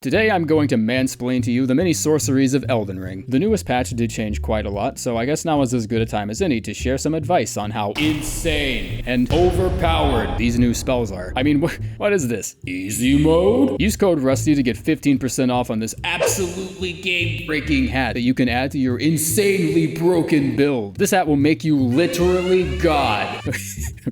Today I'm going to mansplain to you the many sorceries of Elden Ring. The newest patch did change quite a lot, so I guess now is as good a time as any to share some advice on how insane and overpowered these new spells are. I mean, what is this? Easy mode? Use code RUSTY to get 15% off on this absolutely game-breaking hat that you can add to your insanely broken build. This hat will make you literally God.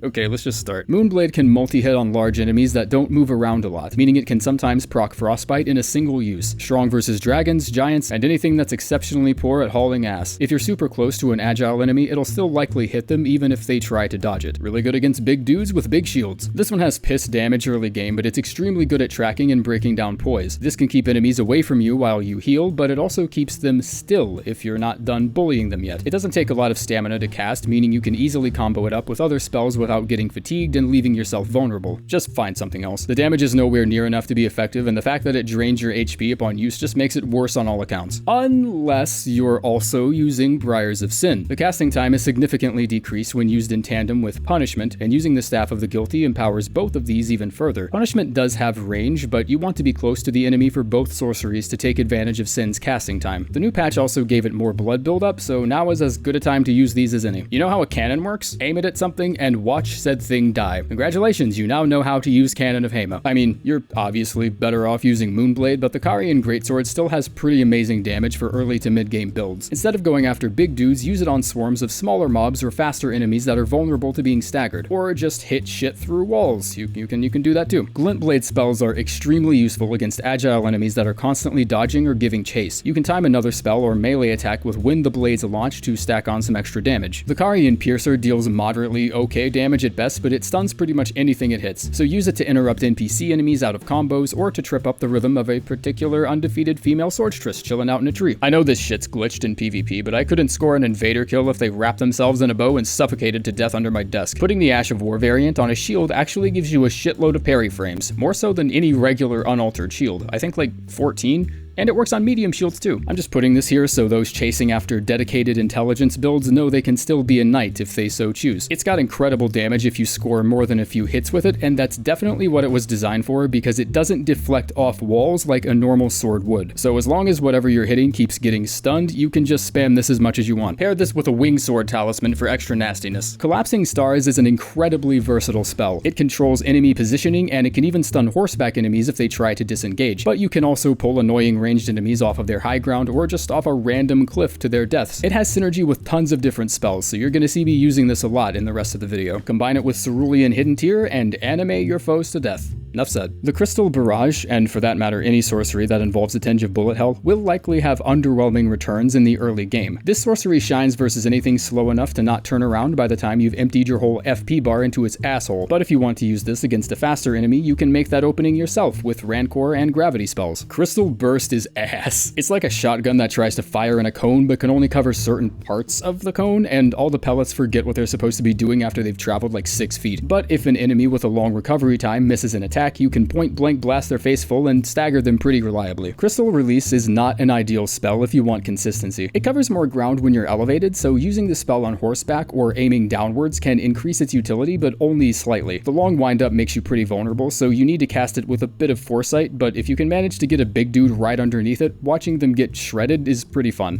Okay, let's just start. Moonblade can multi-hit on large enemies that don't move around a lot, meaning it can sometimes proc Frostbite in a single use. Strong versus dragons, giants, and anything that's exceptionally poor at hauling ass. If you're super close to an agile enemy, it'll still likely hit them even if they try to dodge it. Really good against big dudes with big shields. This one has piss damage early game, but it's extremely good at tracking and breaking down poise. This can keep enemies away from you while you heal, but it also keeps them still if you're not done bullying them yet. It doesn't take a lot of stamina to cast, meaning you can easily combo it up with other spells without getting fatigued and leaving yourself vulnerable. Just find something else. The damage is nowhere near enough to be effective, and the fact that it drains your HP upon use just makes it worse on all accounts. Unless you're also using Briars of Sin. The casting time is significantly decreased when used in tandem with Punishment, and using the Staff of the Guilty empowers both of these even further. Punishment does have range, but you want to be close to the enemy for both sorceries to take advantage of Sin's casting time. The new patch also gave it more blood buildup, so now is as good a time to use these as any. You know how a cannon works? Aim it at something and watch said thing die. Congratulations, you now know how to use Cannon of Hema. I mean, you're obviously better off using Moonblade, but the Carian Greatsword still has pretty amazing damage for early to mid-game builds. Instead of going after big dudes, use it on swarms of smaller mobs or faster enemies that are vulnerable to being staggered, or just hit shit through walls. You can do that too. Glintblade spells are extremely useful against agile enemies that are constantly dodging or giving chase. You can time another spell or melee attack with when the blades launch to stack on some extra damage. The Carian Piercer deals moderately okay damage at best, but it stuns pretty much anything it hits, so use it to interrupt NPC enemies out of combos or to trip up the rhythm of a particular undefeated female swordstress chilling out in a tree. I know this shit's glitched in PvP, but I couldn't score an invader kill if they wrapped themselves in a bow and suffocated to death under my desk. Putting the Ash of War variant on a shield actually gives you a shitload of parry frames, more so than any regular unaltered shield. I think like 14. And it works on medium shields too. I'm just putting this here so those chasing after dedicated intelligence builds know they can still be a knight if they so choose. It's got incredible damage if you score more than a few hits with it, and that's definitely what it was designed for because it doesn't deflect off walls like a normal sword would. So as long as whatever you're hitting keeps getting stunned, you can just spam this as much as you want. Pair this with a wing sword talisman for extra nastiness. Collapsing Stars is an incredibly versatile spell. It controls enemy positioning, and it can even stun horseback enemies if they try to disengage, but you can also pull annoying ranged enemies off of their high ground or just off a random cliff to their deaths. It has synergy with tons of different spells, so you're going to see me using this a lot in the rest of the video. Combine it with Cerulean Hidden Tear and animate your foes to death. Enough said. The Crystal Barrage, and for that matter any sorcery that involves a tinge of bullet hell, will likely have underwhelming returns in the early game. This sorcery shines versus anything slow enough to not turn around by the time you've emptied your whole FP bar into its asshole, but if you want to use this against a faster enemy, you can make that opening yourself with Rancor and Gravity spells. Crystal Burst is ass. It's like a shotgun that tries to fire in a cone but can only cover certain parts of the cone, and all the pellets forget what they're supposed to be doing after they've traveled like 6 feet. But if an enemy with a long recovery time misses an attack, you can point blank blast their face full and stagger them pretty reliably. Crystal Release is not an ideal spell if you want consistency. It covers more ground when you're elevated, so using the spell on horseback or aiming downwards can increase its utility, but only slightly. The long windup makes you pretty vulnerable, so you need to cast it with a bit of foresight, but if you can manage to get a big dude right underneath it, watching them get shredded is pretty fun.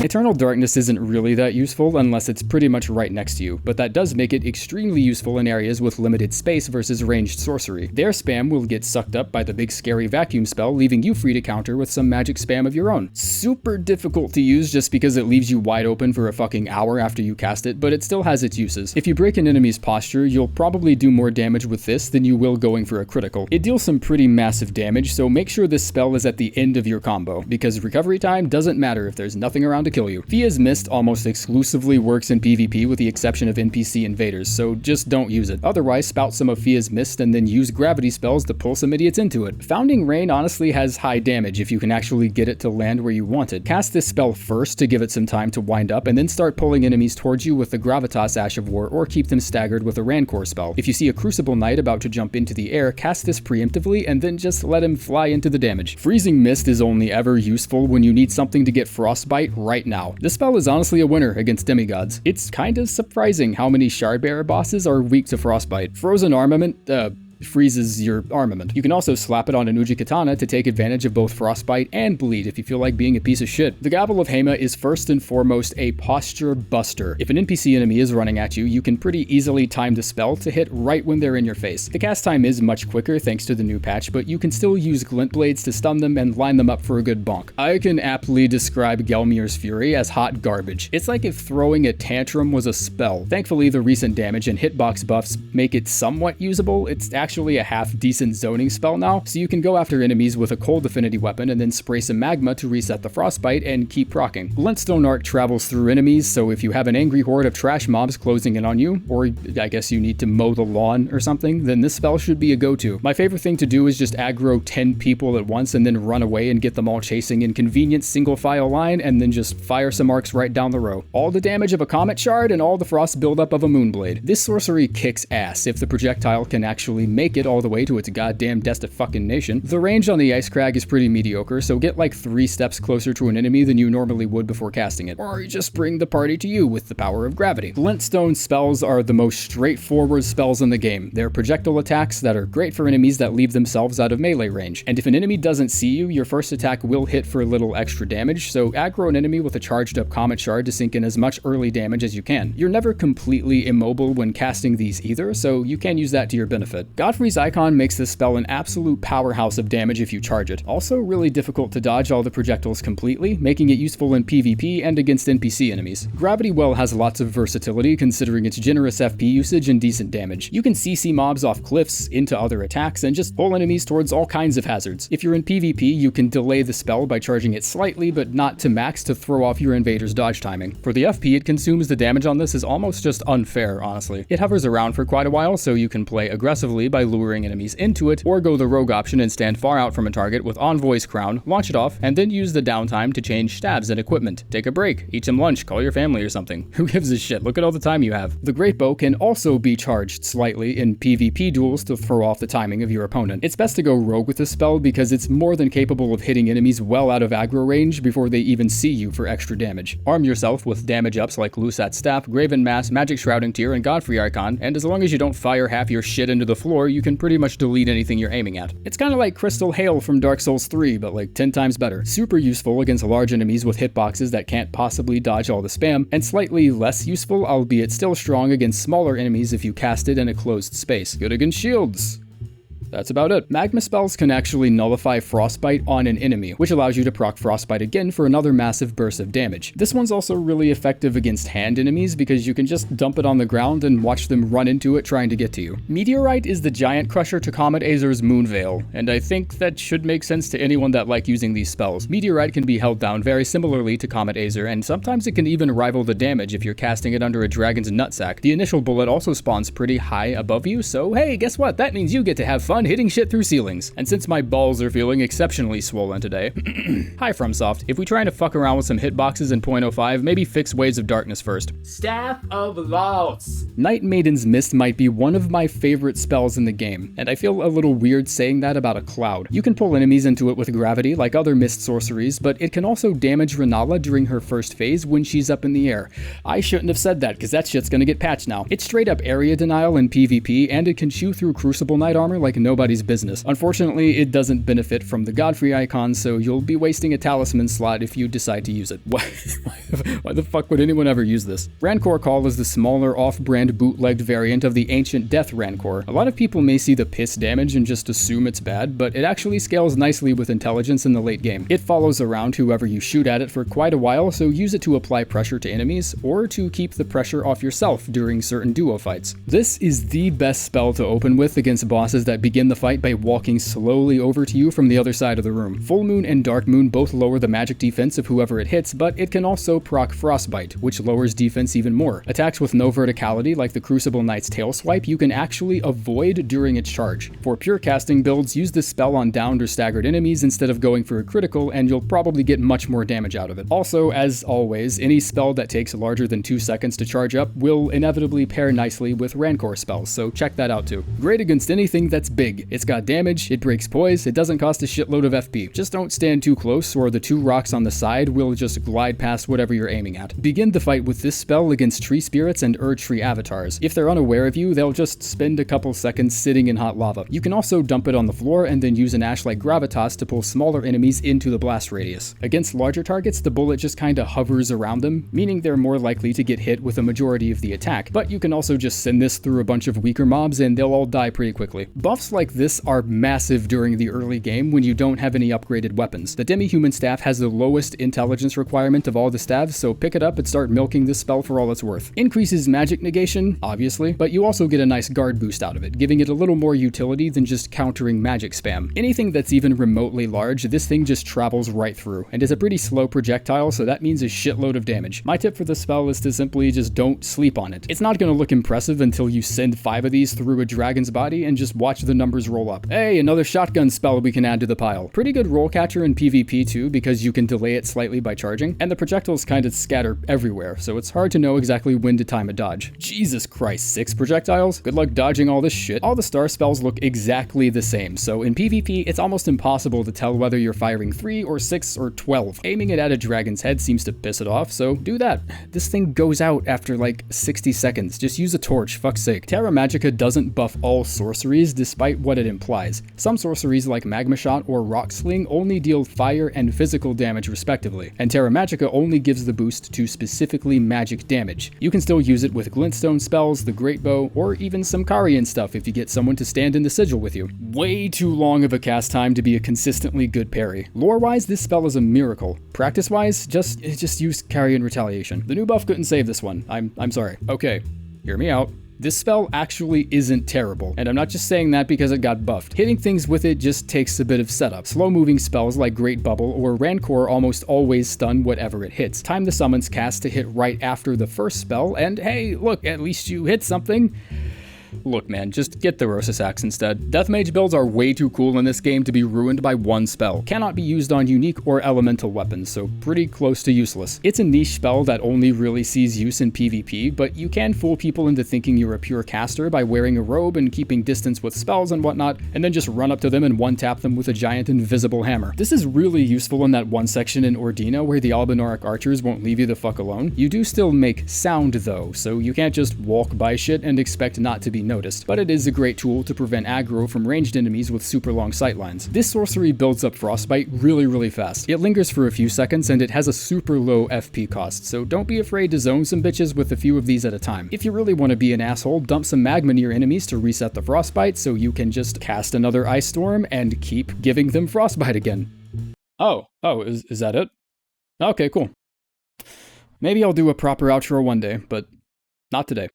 Eternal Darkness isn't really that useful unless it's pretty much right next to you, but that does make it extremely useful in areas with limited space versus ranged sorcery. Their spam will get sucked up by the big scary vacuum spell, leaving you free to counter with some magic spam of your own. Super difficult to use just because it leaves you wide open for a fucking hour after you cast it, but it still has its uses. If you break an enemy's posture, you'll probably do more damage with this than you will going for a critical. It deals some pretty massive damage, so make sure this spell is at the end of your combo, because recovery time doesn't matter if there's nothing around to kill you. Fia's Mist almost exclusively works in PvP with the exception of NPC invaders, so just don't use it. Otherwise, spout some of Fia's Mist and then use gravity spells to pull some idiots into it. Founding Rain honestly has high damage if you can actually get it to land where you want it. Cast this spell first to give it some time to wind up, and then start pulling enemies towards you with the Gravitas Ash of War, or keep them staggered with a Rancor spell. If you see a Crucible Knight about to jump into the air, cast this preemptively and then just let him fly into the damage. Freezing Mist is only ever useful when you need something to get Frostbite right now. This spell is honestly a winner against demigods. It's kind of surprising how many Shardbearer bosses are weak to Frostbite. Frozen Armament, freezes your armament. You can also slap it on an Uji-Katana to take advantage of both Frostbite and Bleed if you feel like being a piece of shit. The Gavel of Hema is first and foremost a posture buster. If an NPC enemy is running at you, you can pretty easily time the spell to hit right when they're in your face. The cast time is much quicker thanks to the new patch, but you can still use Glint Blades to stun them and line them up for a good bonk. I can aptly describe Gelmir's Fury as hot garbage. It's like if throwing a tantrum was a spell. Thankfully, the recent damage and hitbox buffs make it somewhat usable. It's actually a half-decent zoning spell now, so you can go after enemies with a cold affinity weapon and then spray some magma to reset the frostbite and keep proccing. Glintstone Arc travels through enemies, so if you have an angry horde of trash mobs closing in on you, or I guess you need to mow the lawn or something, then this spell should be a go-to. My favorite thing to do is just aggro 10 people at once and then run away and get them all chasing in convenient single file line and then just fire some arcs right down the row. All the damage of a comet shard and all the frost buildup of a moonblade. This sorcery kicks ass if the projectile can actually make it all the way to its goddamn destination. The range on the Ice Crag is pretty mediocre, so get like 3 steps closer to an enemy than you normally would before casting it. Or just bring the party to you with the power of gravity. Glintstone spells are the most straightforward spells in the game. They're projectile attacks that are great for enemies that leave themselves out of melee range. And if an enemy doesn't see you, your first attack will hit for a little extra damage, so aggro an enemy with a charged up Comet Shard to sink in as much early damage as you can. You're never completely immobile when casting these either, so you can use that to your benefit. Godfrey's Icon makes this spell an absolute powerhouse of damage if you charge it. Also really difficult to dodge all the projectiles completely, making it useful in PvP and against NPC enemies. Gravity Well has lots of versatility considering its generous FP usage and decent damage. You can CC mobs off cliffs, into other attacks, and just pull enemies towards all kinds of hazards. If you're in PvP, you can delay the spell by charging it slightly, but not to max to throw off your invader's dodge timing. For the FP it consumes, the damage on this is almost just unfair, honestly. It hovers around for quite a while, so you can play aggressively by luring enemies into it, or go the rogue option and stand far out from a target with Envoy's Crown, launch it off, and then use the downtime to change stabs and equipment. Take a break, eat some lunch, call your family or something. Who gives a shit? Look at all the time you have. The Great Bow can also be charged slightly in PvP duels to throw off the timing of your opponent. It's best to go rogue with this spell because it's more than capable of hitting enemies well out of aggro range before they even see you for extra damage. Arm yourself with damage ups like Lusat Staff, Graven Mass, Magic Shrouding Tear, and Godfrey Icon, and as long as you don't fire half your shit into the floor, you can pretty much delete anything you're aiming at. It's kinda like Crystal Hail from Dark Souls 3, but like 10 times better. Super useful against large enemies with hitboxes that can't possibly dodge all the spam, and slightly less useful, albeit still strong against smaller enemies if you cast it in a closed space. Good against shields. That's about it. Magma spells can actually nullify Frostbite on an enemy, which allows you to proc Frostbite again for another massive burst of damage. This one's also really effective against hand enemies because you can just dump it on the ground and watch them run into it trying to get to you. Meteorite is the giant crusher to Comet Azer's Moonveil, and I think that should make sense to anyone that like using these spells. Meteorite can be held down very similarly to Comet Azer, and sometimes it can even rival the damage if you're casting it under a dragon's nutsack. The initial bullet also spawns pretty high above you, so hey, guess what? That means you get to have fun hitting shit through ceilings. And since my balls are feeling exceptionally swollen today, hi FromSoft, if we try to fuck around with some hitboxes in 0.05, maybe fix Waves of Darkness first. Staff of Laos. Night Maiden's Mist might be one of my favorite spells in the game, and I feel a little weird saying that about a cloud. You can pull enemies into it with gravity like other mist sorceries, but it can also damage Renala during her first phase when she's up in the air. I shouldn't have said that because that shit's gonna get patched now. It's straight up area denial in PvP, and it can chew through Crucible Knight armor like nobody's business. Unfortunately, it doesn't benefit from the Godfrey icon, so you'll be wasting a talisman slot if you decide to use it. Why the fuck would anyone ever use this? Rancor Call is the smaller off-brand bootlegged variant of the ancient Death Rancor. A lot of people may see the piss damage and just assume it's bad, but it actually scales nicely with intelligence in the late game. It follows around whoever you shoot at it for quite a while, so use it to apply pressure to enemies, or to keep the pressure off yourself during certain duo fights. This is the best spell to open with against bosses that begin the fight by walking slowly over to you from the other side of the room. Full Moon and Dark Moon both lower the magic defense of whoever it hits, but it can also proc Frostbite, which lowers defense even more. Attacks with no verticality, like the Crucible Knight's Tail Swipe, you can actually avoid during its charge. For pure casting builds, use this spell on downed or staggered enemies instead of going for a critical, and you'll probably get much more damage out of it. Also, as always, any spell that takes larger than 2 seconds to charge up will inevitably pair nicely with Rancor spells, so check that out too. Great against anything that's big, big. It's got damage, it breaks poise, it doesn't cost a shitload of FP. Just don't stand too close or the 2 rocks on the side will just glide past whatever you're aiming at. Begin the fight with this spell against tree spirits and Erd Tree avatars. If they're unaware of you, they'll just spend a couple seconds sitting in hot lava. You can also dump it on the floor and then use an ash like Gravitas to pull smaller enemies into the blast radius. Against larger targets, the bullet just kinda hovers around them, meaning they're more likely to get hit with a majority of the attack, but you can also just send this through a bunch of weaker mobs and they'll all die pretty quickly. Buffs like this are massive during the early game when you don't have any upgraded weapons. The Demi-Human Staff has the lowest intelligence requirement of all the staves, so pick it up and start milking this spell for all it's worth. Increases magic negation, obviously, but you also get a nice guard boost out of it, giving it a little more utility than just countering magic spam. Anything that's even remotely large, this thing just travels right through, and is a pretty slow projectile, so that means a shitload of damage. My tip for this spell is to simply just don't sleep on it. It's not going to look impressive until you send 5 of these through a dragon's body and just watch the numbers roll up. Hey, another shotgun spell we can add to the pile. Pretty good roll catcher in PvP too, because you can delay it slightly by charging, and the projectiles kind of scatter everywhere, so it's hard to know exactly when to time a dodge. Jesus Christ, 6 projectiles? Good luck dodging all this shit. All the star spells look exactly the same, so in PvP, it's almost impossible to tell whether you're firing 3 or 6 or 12. Aiming it at a dragon's head seems to piss it off, so do that. This thing goes out after like 60 seconds. Just use a torch, fuck's sake. Terra Magica doesn't buff all sorceries despite what it implies. Some sorceries like Magma Shot or Rock Sling only deal fire and physical damage respectively, and Terra Magica only gives the boost to specifically magic damage. You can still use it with glintstone spells, the Great Bow, or even some Carian stuff if you get someone to stand in the sigil with you. Way too long of a cast time to be a consistently good parry. Lore-wise, this spell is a miracle. Practice-wise, just use Carian Retaliation. The new buff couldn't save this one. I'm sorry. Okay, hear me out. This spell actually isn't terrible, and I'm not just saying that because it got buffed. Hitting things with it just takes a bit of setup. Slow-moving spells like Great Bubble or Rancor almost always stun whatever it hits. Time the summons cast to hit right after the first spell, and hey, look, at least you hit something. Look man, just get the Rosas Axe instead. Deathmage builds are way too cool in this game to be ruined by one spell. Cannot be used on unique or elemental weapons, so pretty close to useless. It's a niche spell that only really sees use in PvP, but you can fool people into thinking you're a pure caster by wearing a robe and keeping distance with spells and whatnot, and then just run up to them and one-tap them with a giant invisible hammer. This is really useful in that one section in Ordina where the Albinauric archers won't leave you the fuck alone. You do still make sound though, so you can't just walk by shit and expect not to be noticed, but it is a great tool to prevent aggro from ranged enemies with super long sightlines. This sorcery builds up Frostbite really fast. It lingers for a few seconds and it has a super low FP cost, so don't be afraid to zone some bitches with a few of these at a time. If you really want to be an asshole, dump some magma near enemies to reset the Frostbite so you can just cast another Ice Storm and keep giving them Frostbite again. Oh, is that it? Okay, cool. Maybe I'll do a proper outro one day, but not today.